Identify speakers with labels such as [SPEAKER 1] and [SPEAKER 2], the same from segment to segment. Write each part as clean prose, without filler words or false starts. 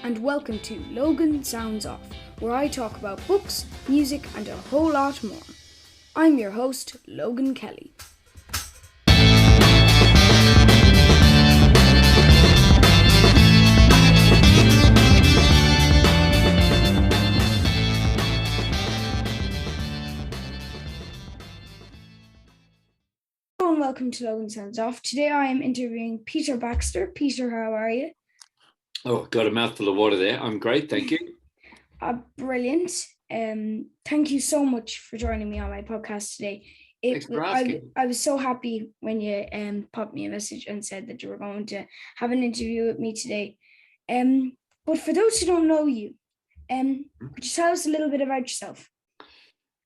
[SPEAKER 1] and welcome to Logan Sounds Off, where I talk about books, music, and a whole lot more. I'm your host, Logan Kelly. Hello and welcome to Logan Sounds Off. Today I am interviewing Peter Baxter. Peter, how are you?
[SPEAKER 2] Oh, got a mouthful of water there. I'm great, thank you.
[SPEAKER 1] Brilliant. Thank you so much for joining me on my podcast today.
[SPEAKER 2] Thanks for asking.
[SPEAKER 1] I was so happy when you popped me a message and said that you were going to have an interview with me today. But for those who don't know you, could you tell us a little bit about yourself?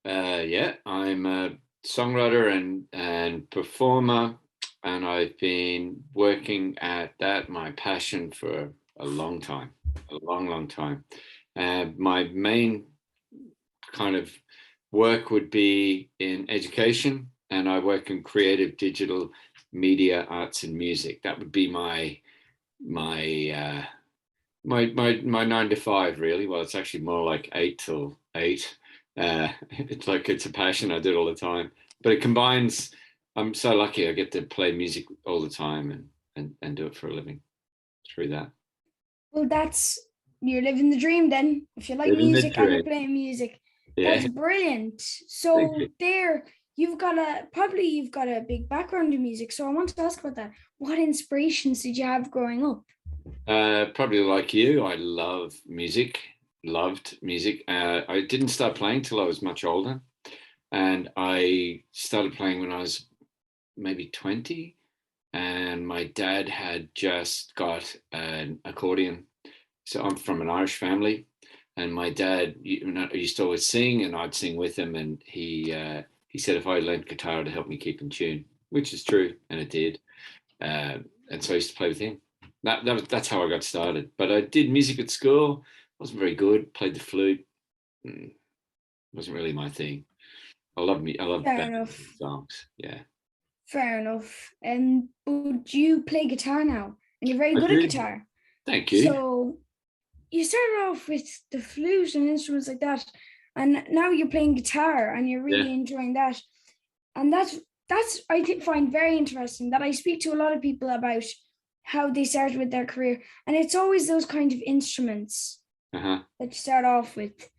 [SPEAKER 2] Yeah, I'm a songwriter and performer, and I've been working at that, my passion, for a long time. My main kind of work would be in education, and I work in creative digital media, arts and music. That would be my 9 to 5, really. Well, it's actually more like 8 till 8. It's a passion. I do it all the time, but it combines. I'm so lucky I get to play music all the time and do it for a living through that.
[SPEAKER 1] Well, you're living the dream then. If you like music and you're playing music,
[SPEAKER 2] yeah.
[SPEAKER 1] That's brilliant. So you've got a big background in music. So I want to ask about that. What inspirations did you have growing up?
[SPEAKER 2] Probably like you, I loved music. I didn't start playing till I was much older, and I started playing when I was maybe 20. And my dad had just got an accordion. So I'm from an Irish family, and my dad used to always sing, and I'd sing with him. And he said if I learned guitar to help me keep in tune, which is true, and it did. And so I used to play with him. That's how I got started. But I did music at school. Wasn't very good. Played the flute. Wasn't really my thing. I love songs. Yeah.
[SPEAKER 1] Fair enough. But you play guitar now, and you're very good at guitar.
[SPEAKER 2] Thank you.
[SPEAKER 1] So you started off with the flute and instruments like that, and now you're playing guitar, and you're really enjoying that. And that's I find very interesting. That I speak to a lot of people about how they started with their career, and it's always those kind of instruments that you start off with.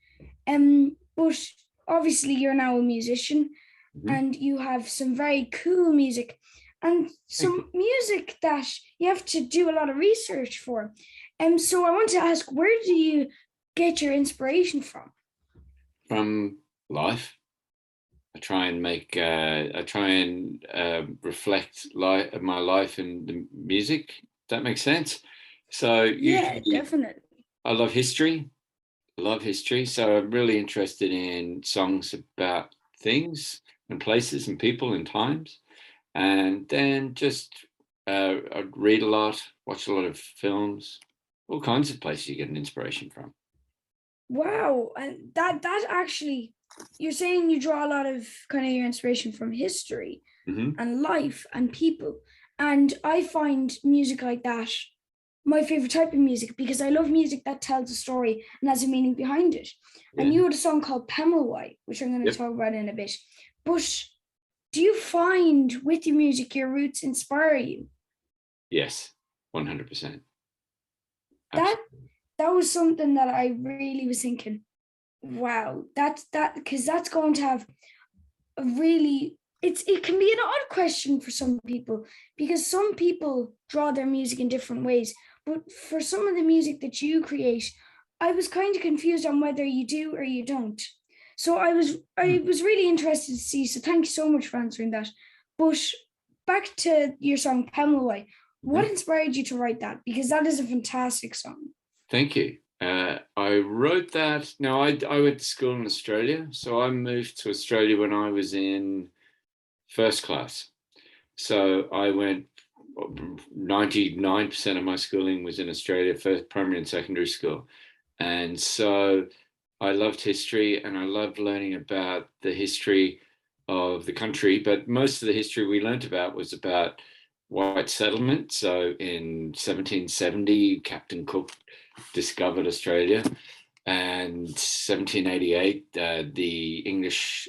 [SPEAKER 1] But obviously you're now a musician. Mm-hmm. And you have some very cool music and some music that you have to do a lot of research for. So I want to ask, where do you get your inspiration from?
[SPEAKER 2] From life. I try and reflect my life in the music. That makes sense. So
[SPEAKER 1] yeah, definitely.
[SPEAKER 2] I love history. So I'm really interested in songs about things and places and people and times, and then just I'd read a lot, watch a lot of films, all kinds of places you get an inspiration from.
[SPEAKER 1] Wow. And that actually, you're saying you draw a lot of kind of your inspiration from history and life and people, and I find music like that my favorite type of music, because I love music that tells a story and has a meaning behind it. And you had a song called Pemulwuy, which I'm going to talk about in a bit. But do you find with your music your roots inspire you?
[SPEAKER 2] Yes, 100%.
[SPEAKER 1] That was something that I really was thinking, wow, that because that's going to have a really, it can be an odd question for some people, because some people draw their music in different ways. But for some of the music that you create, I was kind of confused on whether you do or you don't. So I was really interested to see. So thank you so much for answering that. But back to your song Pemulwuy, what inspired you to write that? Because that is a fantastic song.
[SPEAKER 2] Thank you. I wrote that. Now I went to school in Australia, so I moved to Australia when I was in first class. So I went. 99% of my schooling was in Australia, first primary and secondary school, and so I loved history, and I loved learning about the history of the country. But most of the history we learnt about was about white settlement. So in 1770, Captain Cook discovered Australia. And 1788, the English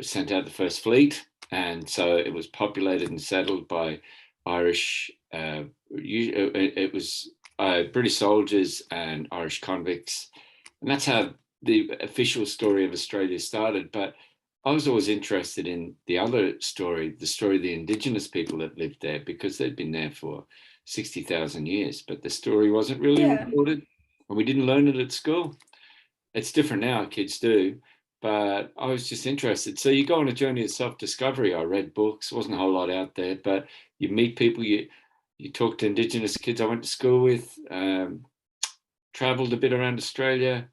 [SPEAKER 2] sent out the first fleet, and so it was populated and settled by Irish. It was British soldiers and Irish convicts, and that's how the official story of Australia started. But I was always interested in the other story, the story of the Indigenous people that lived there, because they'd been there for 60,000 years, but the story wasn't really
[SPEAKER 1] Yeah.
[SPEAKER 2] recorded, and we didn't learn it at school. It's different now, kids do, but I was just interested. So you go on a journey of self-discovery. I read books, wasn't a whole lot out there, but you meet people, you talk to Indigenous kids I went to school with, traveled a bit around Australia,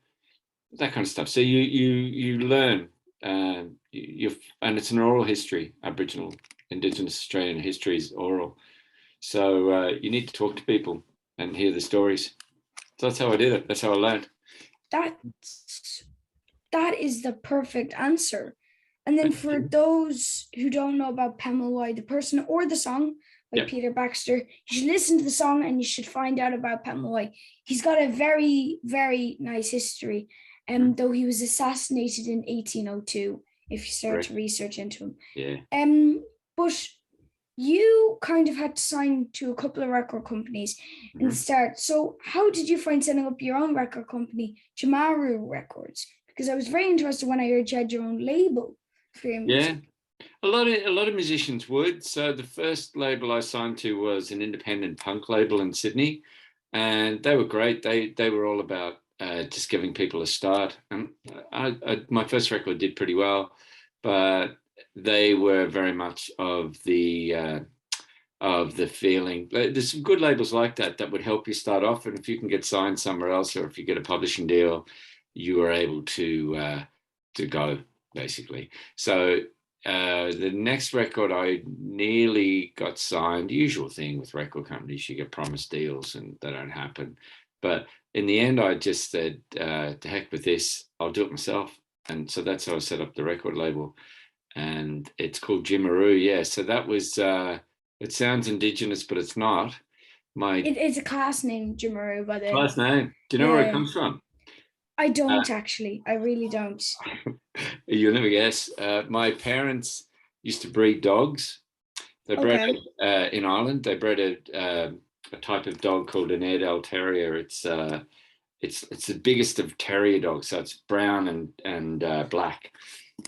[SPEAKER 2] that kind of stuff. So you learn, and it's an oral history. Aboriginal, Indigenous Australian history is oral. So you need to talk to people and hear the stories. So that's how I did it. That's how I learned.
[SPEAKER 1] That is the perfect answer. And then for those who don't know about Pemulwuy, the person or the song by Peter Baxter, you should listen to the song and you should find out about Pemulwuy. He's got a very, very nice history, though he was assassinated in 1802, if you start to research into him.
[SPEAKER 2] Yeah.
[SPEAKER 1] But you kind of had to sign to a couple of record companies in the start. So how did you find setting up your own record company, Jamaru Records? Because I was very interested when I heard you had your own label for your music.
[SPEAKER 2] Yeah, a lot of musicians would. So the first label I signed to was an independent punk label in Sydney, and they were great. They were all about just giving people a start. And my first record did pretty well, but they were very much of the feeling. There's some good labels like that would help you start off, and if you can get signed somewhere else, or if you get a publishing deal, you are able to go, basically. So the next record, I nearly got signed. The usual thing with record companies, you get promised deals and they don't happen. But in the end, I just said, to heck with this, I'll do it myself. And so that's how I set up the record label. And it's called Jimaroo. Yeah, so that was, it sounds Indigenous, but it's not.
[SPEAKER 1] It's a class name, Jimaroo, by the way.
[SPEAKER 2] Class name. Do you know where it comes from?
[SPEAKER 1] I don't actually. I really don't.
[SPEAKER 2] You'll never guess. My parents used to breed dogs. They bred in Ireland. They bred a type of dog called an Airedale Terrier. It's the biggest of terrier dogs. So it's brown and black,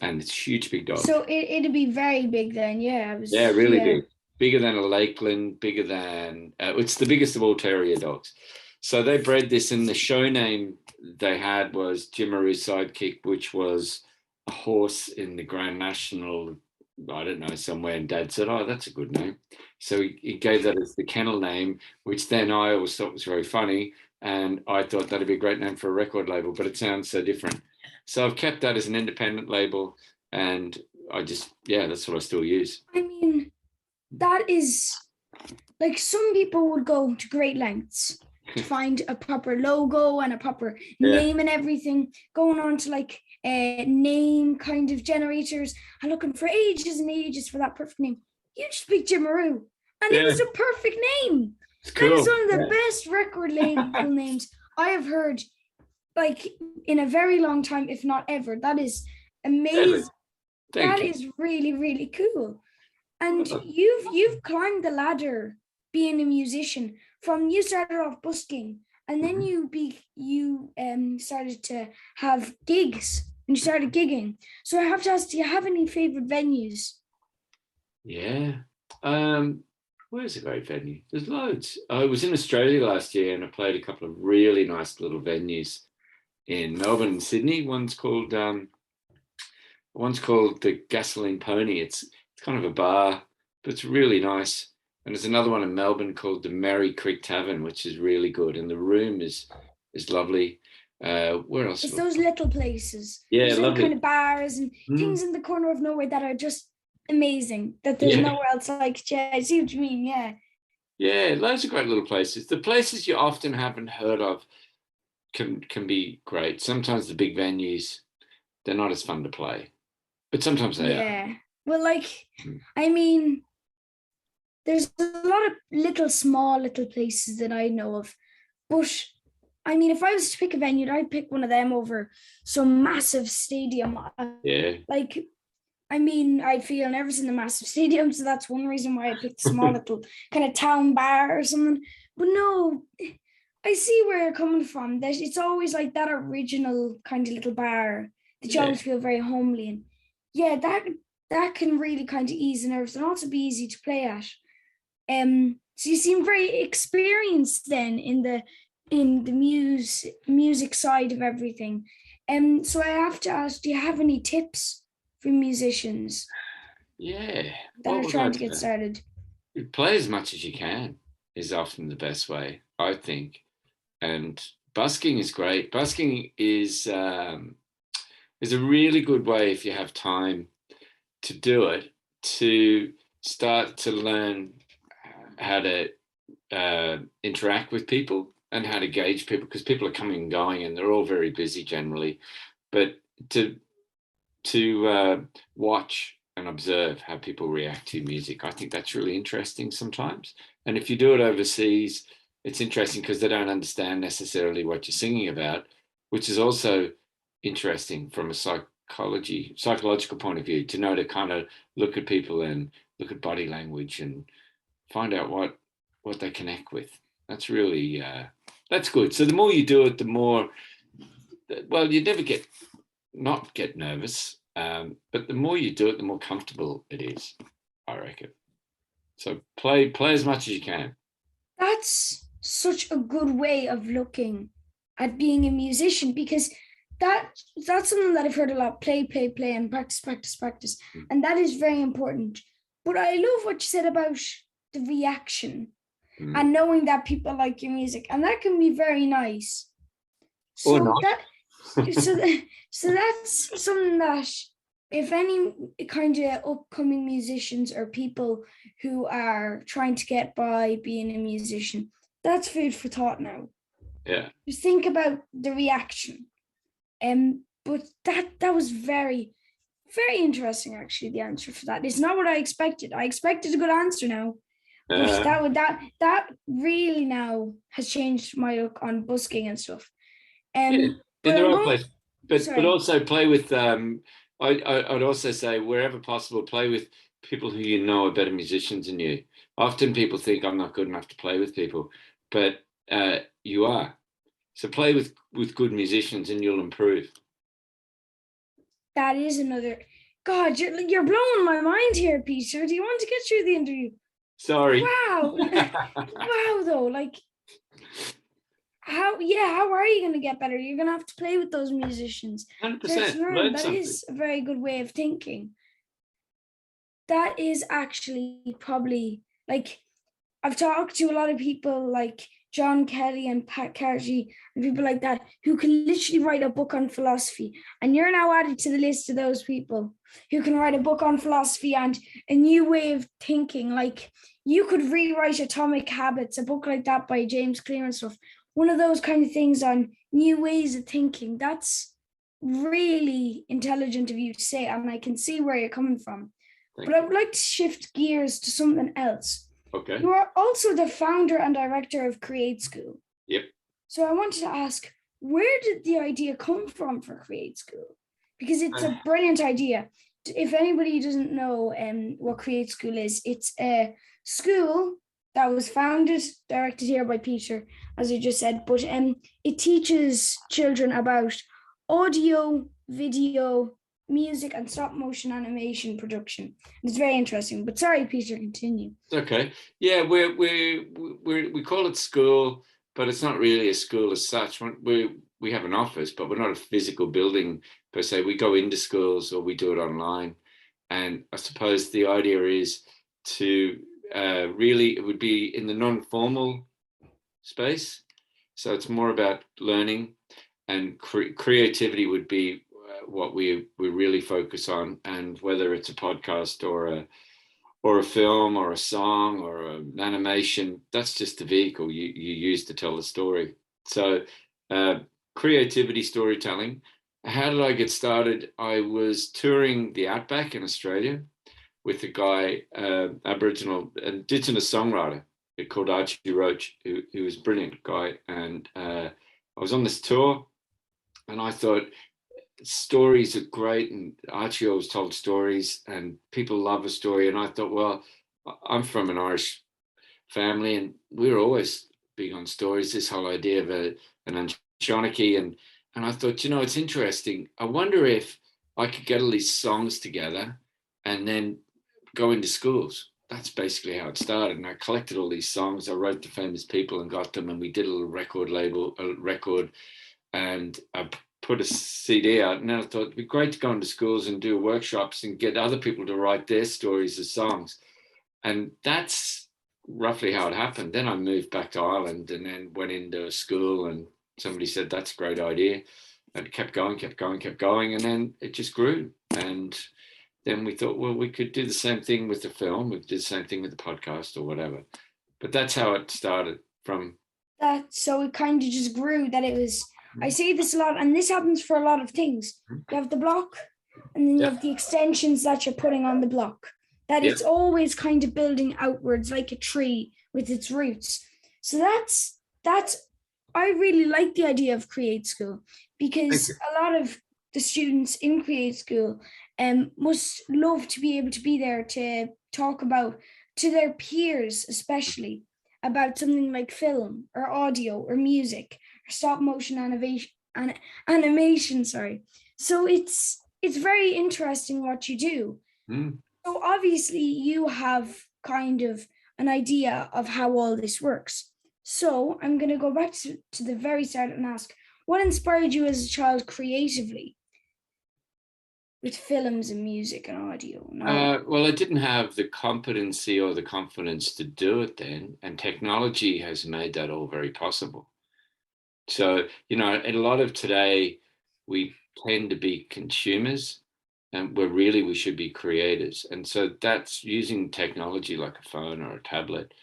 [SPEAKER 2] and it's a huge big dog.
[SPEAKER 1] So it'd be very big then. Yeah.
[SPEAKER 2] Really big. Bigger than a Lakeland. Bigger than it's the biggest of all terrier dogs. So they bred this, and the show name they had was Jimaroo Sidekick, which was a horse in the Grand National, I don't know, somewhere, and Dad said, oh, that's a good name. So he gave that as the kennel name, which then I always thought was very funny, and I thought that'd be a great name for a record label, but it sounds so different. So I've kept that as an independent label, and I just, that's what I still use.
[SPEAKER 1] I mean, that is, like, some people would go to great lengths to find a proper logo and a proper name and everything, going on to like name kind of generators and looking for ages and ages for that perfect name. You just picked Jimaroo, and it was a perfect name.
[SPEAKER 2] It's cool.
[SPEAKER 1] That is one of the best record label names I have heard, like, in a very long time, if not ever. That is amazing. That is really, really cool. And you've climbed the ladder being a musician. From you started off busking, and then you started to have gigs, and you started gigging. So I have to ask, do you have any favorite venues?
[SPEAKER 2] Yeah. Where's a great venue? There's loads. I was in Australia last year, and I played a couple of really nice little venues in Melbourne and Sydney. One's called the Gasoline Pony. It's kind of a bar, but it's really nice. And there's another one in Melbourne called the Merry Creek Tavern, which is really good, and the room is lovely. Where else?
[SPEAKER 1] It's those little places.
[SPEAKER 2] Yeah,
[SPEAKER 1] there's
[SPEAKER 2] lovely.
[SPEAKER 1] Kind of bars and things in the corner of nowhere that are just amazing. That there's nowhere else like. I see what you mean. Yeah. Yeah,
[SPEAKER 2] loads of great little places. The places you often haven't heard of can be great. Sometimes the big venues, they're not as fun to play, but sometimes they are.
[SPEAKER 1] Yeah. Well, like, I mean, there's a lot of small little places that I know of, but I mean, if I was to pick a venue, I'd pick one of them over some massive stadium.
[SPEAKER 2] Yeah.
[SPEAKER 1] Like, I mean, I'd feel nervous in the massive stadium, so that's one reason why I picked a small little kind of town bar or something. But no, I see where you're coming from. That it's always like that original kind of little bar that you
[SPEAKER 2] Yeah.
[SPEAKER 1] always feel very homely in. Yeah, that can really kind of ease the nerves and also be easy to play at. So you seem very experienced then in the music side of everything. So I have to ask, do you have any tips for musicians
[SPEAKER 2] Yeah.
[SPEAKER 1] that
[SPEAKER 2] What
[SPEAKER 1] are
[SPEAKER 2] would I
[SPEAKER 1] trying to get
[SPEAKER 2] say?
[SPEAKER 1] started?
[SPEAKER 2] You play as much as you can is often the best way, I think. And busking is great. Busking is a really good way if you have time to do it, to start to learn how to interact with people and how to gauge people, because people are coming and going and they're all very busy generally. But to watch and observe how people react to music, I think that's really interesting sometimes. And if you do it overseas, it's interesting because they don't understand necessarily what you're singing about, which is also interesting from a psychological point of view, to know to kind of look at people and look at body language and find out what they connect with. That's really that's good. So the more you do it, the more, well, you never not get nervous, but the more you do it, the more comfortable it is, I reckon. So play as much as you can.
[SPEAKER 1] That's such a good way of looking at being a musician because that that's something that I've heard a lot. Play, play, play, and practice, practice, practice. And that is very important. But I love what you said about the reaction and knowing that people like your music. And that can be very nice.
[SPEAKER 2] Or
[SPEAKER 1] So
[SPEAKER 2] not.
[SPEAKER 1] that so that's something that if any kind of upcoming musicians or people who are trying to get by being a musician, that's food for thought now.
[SPEAKER 2] Yeah.
[SPEAKER 1] Just think about the reaction. But that was very, very interesting actually, the answer for that. It's not what I expected. I expected a good answer now. But that really now has changed my look on busking and stuff.
[SPEAKER 2] Yeah, in
[SPEAKER 1] But
[SPEAKER 2] the
[SPEAKER 1] I'm
[SPEAKER 2] right
[SPEAKER 1] going.
[SPEAKER 2] place. But
[SPEAKER 1] Sorry.
[SPEAKER 2] also play with I'd also say wherever possible, play with people who you know are better musicians than you. Often people think I'm not good enough to play with people, but you are. So play with good musicians and you'll improve.
[SPEAKER 1] That is another. God, you're blowing my mind here, Peter. Do you want to get through the interview?
[SPEAKER 2] Sorry.
[SPEAKER 1] Wow, wow, though, like how? Yeah, how are you going to get better? You're going to have to play with those musicians.
[SPEAKER 2] 100%.
[SPEAKER 1] Just learn.
[SPEAKER 2] Learn
[SPEAKER 1] That
[SPEAKER 2] something.
[SPEAKER 1] is a very good way of thinking. That is actually probably like I've talked to a lot of people like John Kelly and Pat Carty and people like that who can literally write a book on philosophy. And you're now added to the list of those people who can write a book on philosophy and a new way of thinking. Like you could rewrite Atomic Habits, a book like that by James Clear and stuff. One of those kind of things on new ways of thinking. That's really intelligent of you to say, and I can see where you're coming from. But I would like to shift gears to something else.
[SPEAKER 2] Okay.
[SPEAKER 1] You are also the founder and director of Createschool.
[SPEAKER 2] Yep.
[SPEAKER 1] So I wanted to ask, where did the idea come from for Createschool? Because it's a brilliant idea. If anybody doesn't know what Createschool is, it's a school that was founded, directed here by Peter, as I just said, but it teaches children about audio, video, music, and stop motion animation production. It's very interesting. But sorry, Peter, continue.
[SPEAKER 2] It's okay. Yeah, we call it school, but it's not really a school as such. We have an office, but we're not a physical building per se. We go into schools or we do it online. And I suppose the idea is to really, it would be in the non-formal space. So it's more about learning, and creativity would be what we really focus on. And whether it's a podcast or a film or a song or an animation, that's just the vehicle you use to tell the story. So creativity, storytelling. How did I get started? I was touring the Outback in Australia with a guy, Aboriginal, Indigenous songwriter called Archie Roach, who was a brilliant guy. And I was on this tour, and I thought stories are great, and Archie always told stories, and people love a story. And I thought, well, I'm from an Irish family, and we were always big on stories. This whole idea of an Anshonachie, and I thought, it's interesting. I wonder if I could get all these songs together and then go into schools. That's basically how it started. And I collected all these songs. I wrote to famous people and got them, and we did a little record, and I put a CD out. And then I thought it'd be great to go into schools and do workshops and get other people to write their stories as songs. And that's roughly how it happened. Then I moved back to Ireland and then went into a school, and somebody said, that's a great idea. And it kept going. And then it just grew. And then we thought, well, we could do the same thing with the film. We could do the same thing with the podcast or whatever. But that's how it started from.
[SPEAKER 1] That, so it kind of just grew, that it was, I see this a lot, and this happens for a lot of things. You have the block, and then you have the extensions that you're putting on the block. That it's always kind of building outwards like a tree with its roots. So that's I really like the idea of Createschool, because a lot of the students in Createschool must love to be able to be there to talk about to their peers, especially about something like film or audio or music or stop motion animation. So it's very interesting what you do. So obviously you have kind of an idea of how all this works. So I'm going to go back to the very start and ask, what inspired you as a child creatively with films and music and audio?
[SPEAKER 2] Well, I didn't have the competency or the confidence to do it then, and technology has made that all very possible. So, in a lot of today, we tend to be consumers, and we should be creators. And so that's using technology like a phone or a tablet.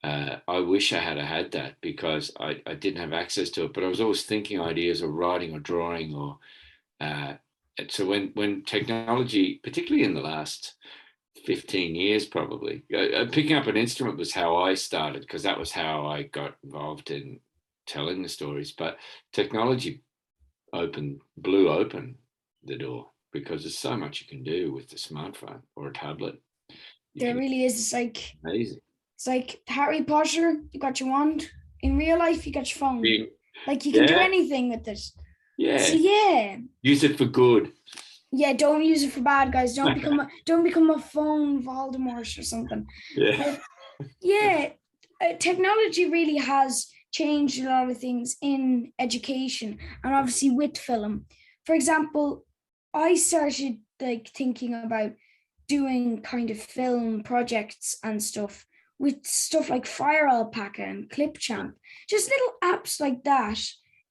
[SPEAKER 2] I wish I had that, because I didn't have access to it, but I was always thinking ideas or writing or drawing or so when technology, particularly in the last 15 years, probably, picking up an instrument was how I started, because that was how I got involved in telling the stories. But technology blew open the door, because there's so much you can do with the smartphone or a tablet.
[SPEAKER 1] There really is. It's like
[SPEAKER 2] amazing.
[SPEAKER 1] It's like Harry Potter, you got your wand. In real life, you got your phone. Like you can do anything with it.
[SPEAKER 2] Yeah.
[SPEAKER 1] So
[SPEAKER 2] use it for good.
[SPEAKER 1] Yeah, don't use it for bad, guys. Don't become a phone Voldemort or something. Technology really has changed a lot of things in education, and obviously with film. For example, I started thinking about doing kind of film projects and stuff with stuff like Fire Alpaca and Clipchamp, just little apps like that.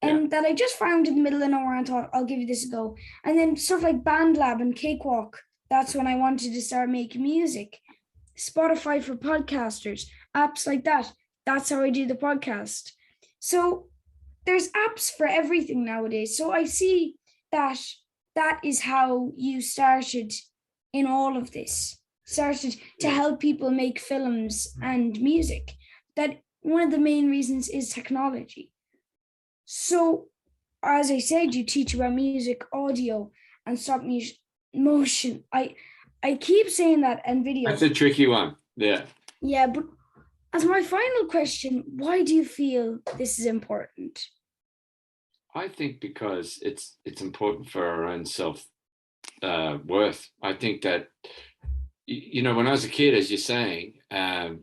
[SPEAKER 1] And that I just found in the middle of nowhere and thought, I'll give this a go. And then stuff like BandLab and Cakewalk, that's when I wanted to start making music. Spotify for podcasters, apps like that. That's how I do the podcast. So there's apps for everything nowadays. So I see that is how you started in all of this. Started to help people make films and music. That one of the main reasons is technology. So, as I said, you teach about music, audio, and stop motion. I keep saying that in videos.
[SPEAKER 2] That's a tricky one. Yeah.
[SPEAKER 1] Yeah, but as my final question, why do you feel this is important?
[SPEAKER 2] I think because it's important for our own self worth. I think that, when I was a kid, as you're saying, I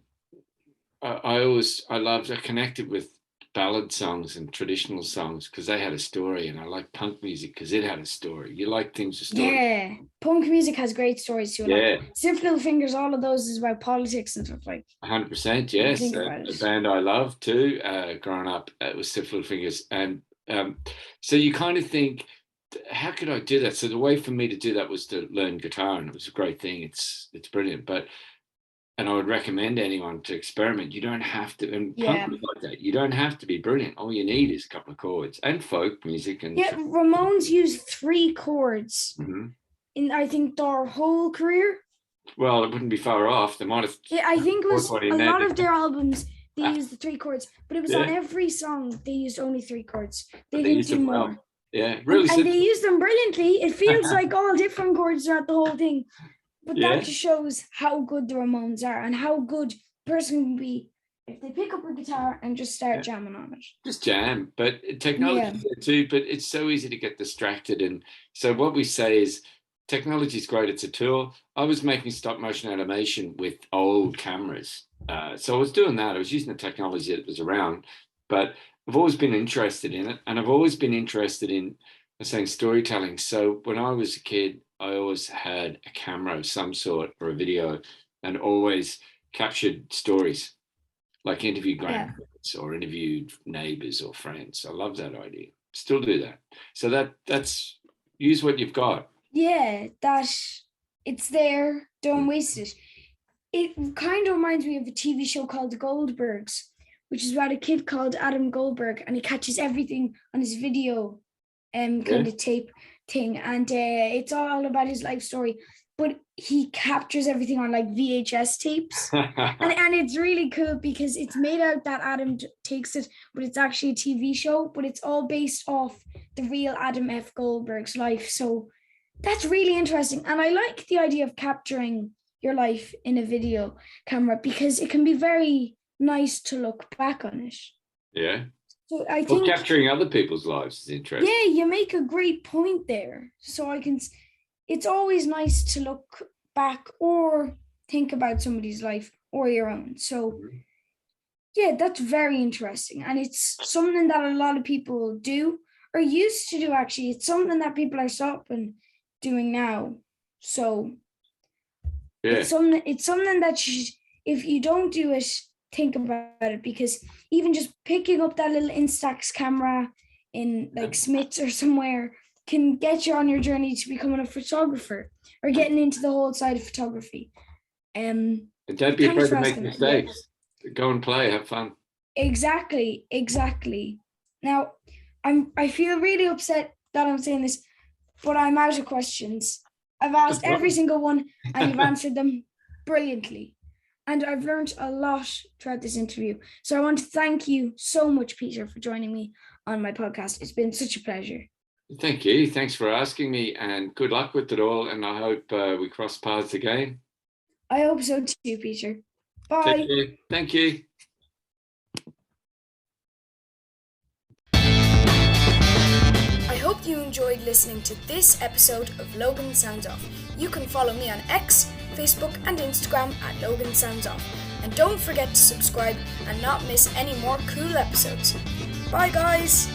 [SPEAKER 2] connected with ballad songs and traditional songs because they had a story, and I like punk music because it had a story. You like things with story.
[SPEAKER 1] Yeah, punk music has great stories too. Like Stiff Little Fingers, all of those is about politics and stuff like.
[SPEAKER 2] 100%, yes. A band I loved too, growing up, was Stiff Little Fingers, and so you kind of think, how could I do that? So the way for me to do that was to learn guitar, and it was a great thing. It's brilliant, and I would recommend anyone to experiment. You don't have to, and punk is like that. You don't have to be brilliant. All you need is a couple of chords, and folk music. And
[SPEAKER 1] Ramones used 3 chords in, I think, their whole career.
[SPEAKER 2] Well, it wouldn't be far off. They might have.
[SPEAKER 1] Yeah, I think it was a lot of their albums. they used the 3 chords, but it was on every song they used only 3 chords. They didn't
[SPEAKER 2] used
[SPEAKER 1] do
[SPEAKER 2] them
[SPEAKER 1] more.
[SPEAKER 2] well. Yeah, really.
[SPEAKER 1] And they used them brilliantly. It feels like all different chords throughout the whole thing. But that just shows how good the Ramones are and how good a person can be if they pick up a guitar and just start jamming on it.
[SPEAKER 2] Just jam. But technology too, but it's so easy to get distracted. And so what we say is technology is great. It's a tool. I was making stop motion animation with old cameras. So I was doing that. I was using the technology that was around, but I've always been interested in it. And I've always been interested in, saying, storytelling. So when I was a kid, I always had a camera of some sort or a video and always captured stories, like interviewed grandparents or interviewed neighbors or friends. I love that idea. Still do that. So that's use what you've got.
[SPEAKER 1] Yeah, that it's there. Don't waste it. It kind of reminds me of a TV show called The Goldbergs, which is about a kid called Adam Goldberg, and he catches everything on his video kind of tape thing, and it's all about his life story, but he captures everything on like VHS tapes. and it's really cool because it's made out that Adam takes it, but it's actually a TV show, but it's all based off the real Adam F. Goldberg's life. So that's really interesting, and I like the idea of capturing your life in a video camera because it can be very nice to look back on it.
[SPEAKER 2] Yeah.
[SPEAKER 1] So I think
[SPEAKER 2] capturing other people's lives is interesting.
[SPEAKER 1] Yeah, you make a great point there. So it's always nice to look back or think about somebody's life or your own. So yeah, that's very interesting. And it's something that a lot of people do or used to do, actually. It's something that people are stopping doing now. So it's something that if you don't do it, think about it, because even just picking up that little Instax camera in like Smith's or somewhere can get you on your journey to becoming a photographer or getting into the whole side of photography.
[SPEAKER 2] And don't be afraid to make mistakes. Go and play, have fun. Exactly.
[SPEAKER 1] Now, I feel really upset that I'm saying this, but I'm out of questions. I've asked every single one and you've answered them brilliantly. And I've learned a lot throughout this interview. So I want to thank you so much, Peter, for joining me on my podcast. It's been such a pleasure.
[SPEAKER 2] Thank you. Thanks for asking me, and good luck with it all. And I hope we cross paths again.
[SPEAKER 1] I hope so too, Peter. Bye.
[SPEAKER 2] Thank you.
[SPEAKER 1] I hope you enjoyed listening to this episode of Logan Sounds Off. You can follow me on X, Facebook and Instagram at Logan Sounds Off. And don't forget to subscribe and not miss any more cool episodes. Bye guys!